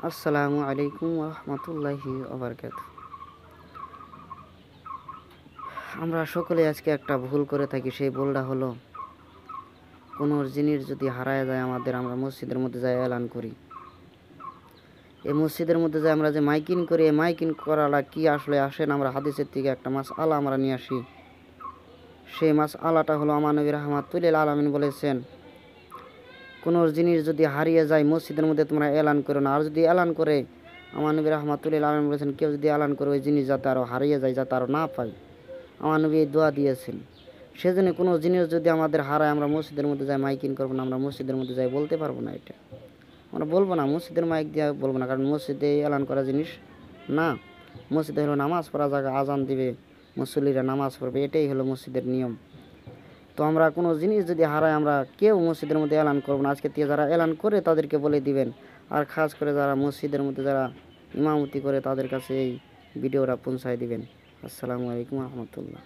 আসসালামু আলাইকুম রহমতুল্লাহি ওবারকাত। আমরা সকলে আজকে একটা ভুল করে থাকি। সেই ভুলটা হলো, কোনো জিনিস যদি হারায় যায় আমাদের, আমরা মসজিদের মধ্যে যাই এলান করি। এই মসজিদের মধ্যে যাই আমরা যে মাইকিং করি, এই মাইকিং করাটা কি আসলে আসেন আমরা হাদিসের থেকে একটা মাস আলা আমরা নিয়ে আসি। সেই মাস আলাটা হলো, আমার নবী রাহমাতুল্লিল আলামিন বলেছেন, কোনো জিনিস যদি হারিয়ে যায় মসজিদের মধ্যে তোমরা এলান করো না। আর যদি এলান করে, আমার নবী রাহমাতুল্লিল আলামিন বলেছেন, কেউ যদি এলান করে ওই জিনিস যাতে আরও হারিয়ে যায়, যাতে আরও না পায়, আমার নবী এই দোয়া দিয়েছেন। সেজন্য কোনো জিনিস যদি আমাদের হারায়, আমরা মসজিদের মধ্যে যাই মাইকিং করবো না, আমরা মসজিদের মধ্যে যাই বলতে পারবো না। এটা আমরা বলবো না, মসজিদের মাইক দিয়ে বলবো না, কারণ মসজিদে এলান করা জিনিস না। মসজিদে হলো নামাজ পড়া জায়গা, আজান দিবে, মুসল্লিরা নামাজ পড়বে, এটাই হলো মসজিদের নিয়ম। তো আমরা কোনো জিনিস যদি হারায়, আমরা কেউ মসজিদের মধ্যে এলান করবো না। আজকে থেকে যারা এলান করে তাদেরকে বলে দিবেন, আর খাস করে যারা মসজিদের মধ্যে যারা ইমামতি করে তাদের কাছে এই ভিডিওটা পৌঁছায় দিবেন। আসসালামু আলাইকুম রহমতুল্লাহ।